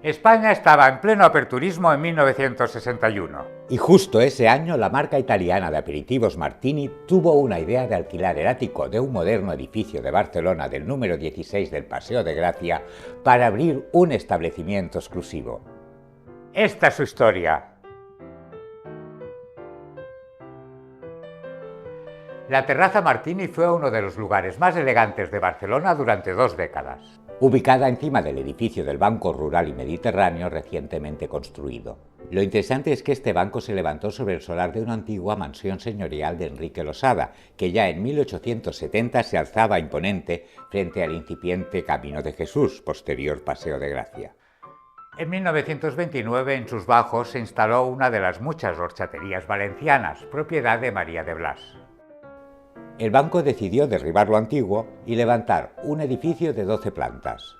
España estaba en pleno aperturismo en 1961. Y justo ese año la marca italiana de aperitivos Martini tuvo una idea de alquilar el ático de un moderno edificio de Barcelona del número 16 del Paseo de Gracia para abrir un establecimiento exclusivo. Esta es su historia. La Terraza Martini fue uno de los lugares más elegantes de Barcelona durante 2 décadas. Ubicada encima del edificio del Banco Rural y Mediterráneo recientemente construido. Lo interesante es que este banco se levantó sobre el solar de una antigua mansión señorial de Enrique Losada, que ya en 1870 se alzaba imponente frente al incipiente Camino de Jesús, posterior Paseo de Gracia. En 1929, en sus bajos, se instaló una de las muchas horchaterías valencianas, propiedad de María de Blas. El banco decidió derribar lo antiguo y levantar un edificio de 12 plantas.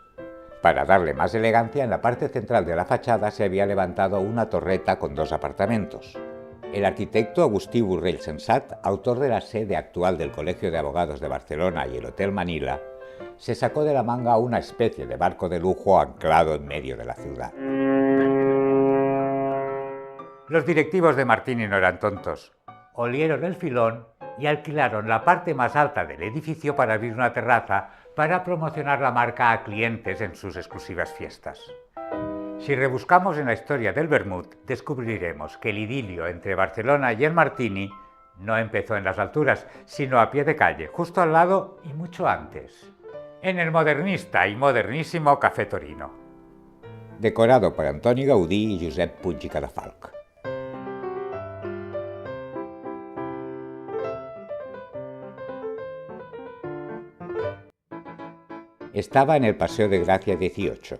Para darle más elegancia, en la parte central de la fachada se había levantado una torreta con 2 apartamentos. El arquitecto Agustí Borrell Sensat, autor de la sede actual del Colegio de Abogados de Barcelona y el Hotel Manila, se sacó de la manga una especie de barco de lujo anclado en medio de la ciudad. Los directivos de Martini no eran tontos. Olieron el filón y alquilaron la parte más alta del edificio para abrir una terraza para promocionar la marca a clientes en sus exclusivas fiestas. Si rebuscamos en la historia del vermut, descubriremos que el idilio entre Barcelona y el Martini no empezó en las alturas, sino a pie de calle, justo al lado y mucho antes, en el modernista y modernísimo Café Torino. Decorado por Antoni Gaudí y Josep Puig i Cadafalch. Estaba en el Paseo de Gracia 18.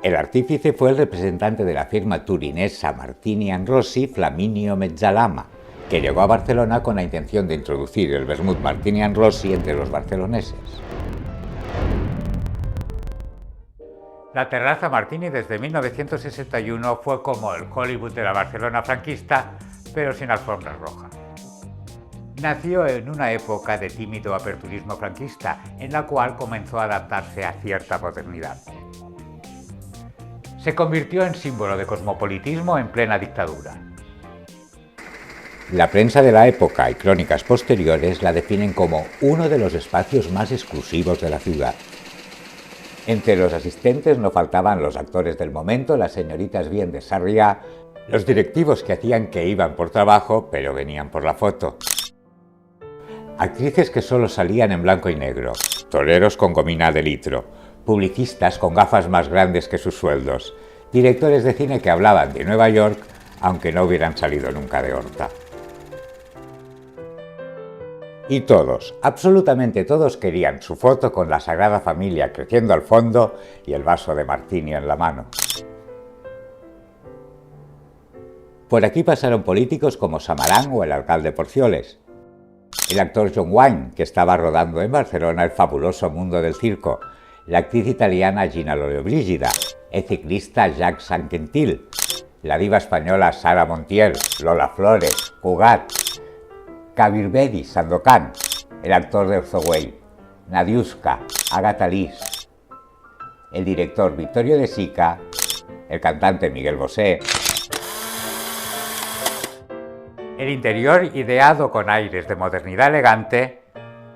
El artífice fue el representante de la firma turinesa Martini & Rossi, Flaminio Mezzalama, que llegó a Barcelona con la intención de introducir el vermut Martini & Rossi entre los barceloneses. La Terraza Martini desde 1961 fue como el Hollywood de la Barcelona franquista, pero sin alfombras rojas. Nació en una época de tímido aperturismo franquista, en la cual comenzó a adaptarse a cierta modernidad. Se convirtió en símbolo de cosmopolitismo en plena dictadura. La prensa de la época y crónicas posteriores la definen como uno de los espacios más exclusivos de la ciudad. Entre los asistentes no faltaban los actores del momento, las señoritas bien de Sarriá, los directivos que hacían que iban por trabajo, pero venían por la foto. Actrices que solo salían en blanco y negro, toreros con gomina de litro, publicistas con gafas más grandes que sus sueldos, directores de cine que hablaban de Nueva York, aunque no hubieran salido nunca de Horta. Y todos, absolutamente todos, querían su foto con la Sagrada Familia creciendo al fondo y el vaso de Martini en la mano. Por aquí pasaron políticos como Samarán o el alcalde Porcioles, el actor John Wayne, que estaba rodando en Barcelona El fabuloso mundo del circo, la actriz italiana Gina Lollobrigida, el ciclista Jacques Sanquentil, la diva española Sara Montiel, Lola Flores, Cugat, Kavirbedi Sandokan, el actor de Orzoway, Nadiuska, Agatha Liz, el director Vittorio De Sica, el cantante Miguel Bosé. El interior, ideado con aires de modernidad elegante,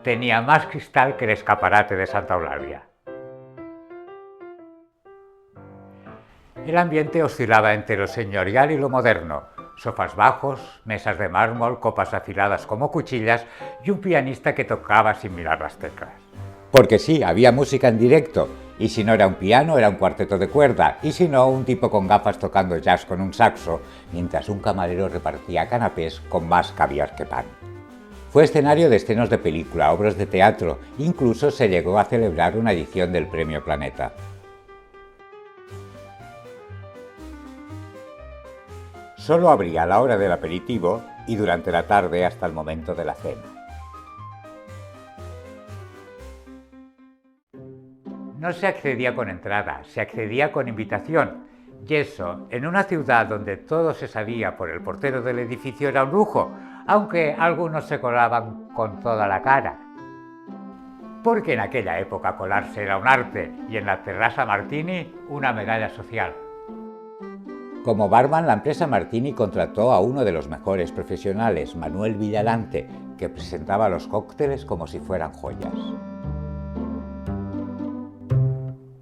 tenía más cristal que el escaparate de Santa Eulalia. El ambiente oscilaba entre lo señorial y lo moderno, sofás bajos, mesas de mármol, copas afiladas como cuchillas y un pianista que tocaba sin mirar las teclas. Porque sí, había música en directo, y si no era un piano, era un cuarteto de cuerda, y si no, un tipo con gafas tocando jazz con un saxo, mientras un camarero repartía canapés con más caviar que pan. Fue escenario de escenas de película, obras de teatro, incluso se llegó a celebrar una edición del Premio Planeta. Solo abría a la hora del aperitivo y durante la tarde hasta el momento de la cena. No se accedía con entrada, se accedía con invitación. Y eso, en una ciudad donde todo se sabía por el portero del edificio, era un lujo, aunque algunos se colaban con toda la cara. Porque en aquella época colarse era un arte y en la Terrassa Martini una medalla social. Como barman, la empresa Martini contrató a uno de los mejores profesionales, Manuel Villalante, que presentaba los cócteles como si fueran joyas.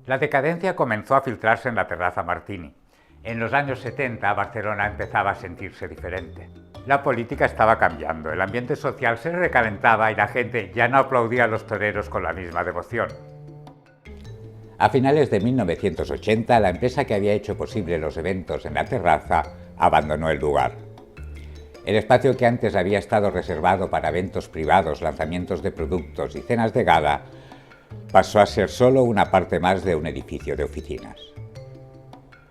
La decadencia comenzó a filtrarse en la Terrassa Martini. En los años 70 Barcelona empezaba a sentirse diferente. La política estaba cambiando, el ambiente social se recalentaba y la gente ya no aplaudía a los toreros con la misma devoción. A finales de 1980, la empresa que había hecho posible los eventos en la terraza abandonó el lugar. El espacio que antes había estado reservado para eventos privados, lanzamientos de productos y cenas de gala, pasó a ser solo una parte más de un edificio de oficinas.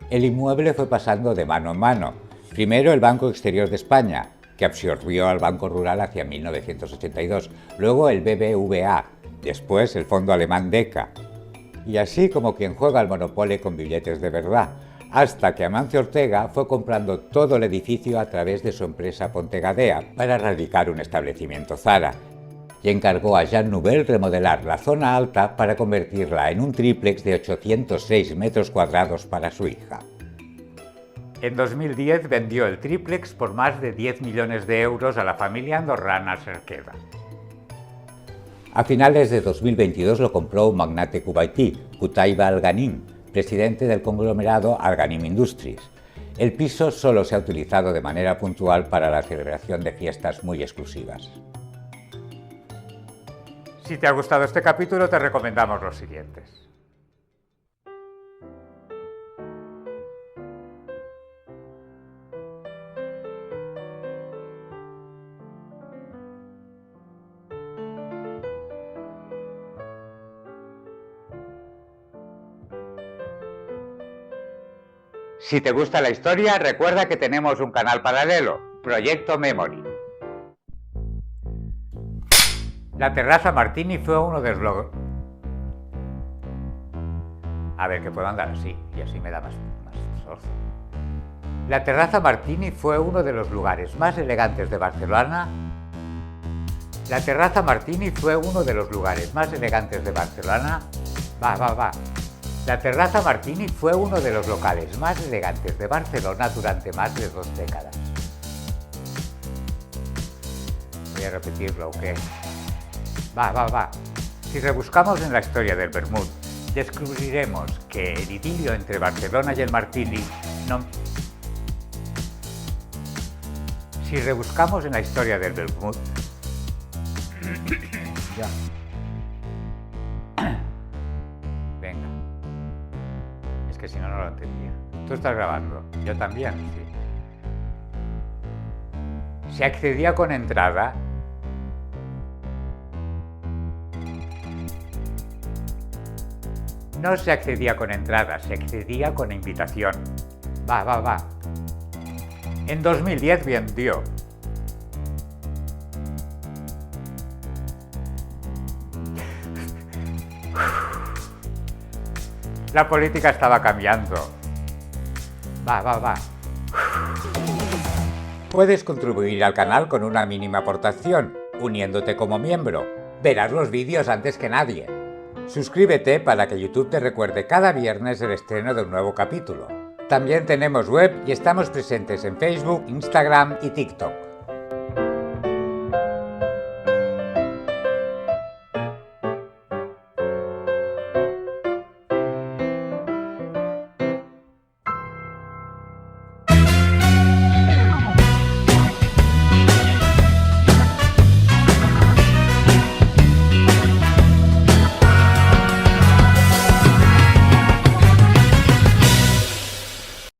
El inmueble fue pasando de mano en mano. Primero el Banco Exterior de España, que absorbió al Banco Rural hacia 1982, luego el BBVA, después el fondo alemán DECA, y así como quien juega al Monopoly con billetes de verdad, hasta que Amancio Ortega fue comprando todo el edificio a través de su empresa Pontegadea para radicar un establecimiento Zara, y encargó a Jean Nouvel remodelar la zona alta para convertirla en un tríplex de 806 metros cuadrados para su hija. En 2010 vendió el tríplex por más de 10 millones de euros a la familia andorrana Cerqueda. A finales de 2022 lo compró un magnate kuwaití, Qutaiba Al Ghanim, presidente del conglomerado Al Ghanim Industries. El piso solo se ha utilizado de manera puntual para la celebración de fiestas muy exclusivas. Si te ha gustado este capítulo, te recomendamos los siguientes. Si te gusta la historia, recuerda que tenemos un canal paralelo, Proyecto Memory. La Terrassa Martini fue uno de los... A ver, que puedo andar así, y así me da más esfuerzo. La Terrassa Martini fue uno de los lugares más elegantes de Barcelona. La Terrassa Martini fue uno de los lugares más elegantes de Barcelona. Va. La Terrassa Martini fue uno de los locales más elegantes de Barcelona durante más de 2 décadas. Voy a repetirlo, ¿o qué? Va. Si rebuscamos en la historia del vermut, descubriremos que el idilio entre Barcelona y el Martini no... Si rebuscamos en la historia del vermut... Ya. Venga. Es que si no, no lo entendía. Tú estás grabando. Yo también, sí. Se accedía con entrada. No se accedía con entrada, se accedía con invitación. Va. En 2010 vendió. La política estaba cambiando. Va. Puedes contribuir al canal con una mínima aportación, uniéndote como miembro. Verás los vídeos antes que nadie. Suscríbete para que YouTube te recuerde cada viernes el estreno de un nuevo capítulo. También tenemos web y estamos presentes en Facebook, Instagram y TikTok.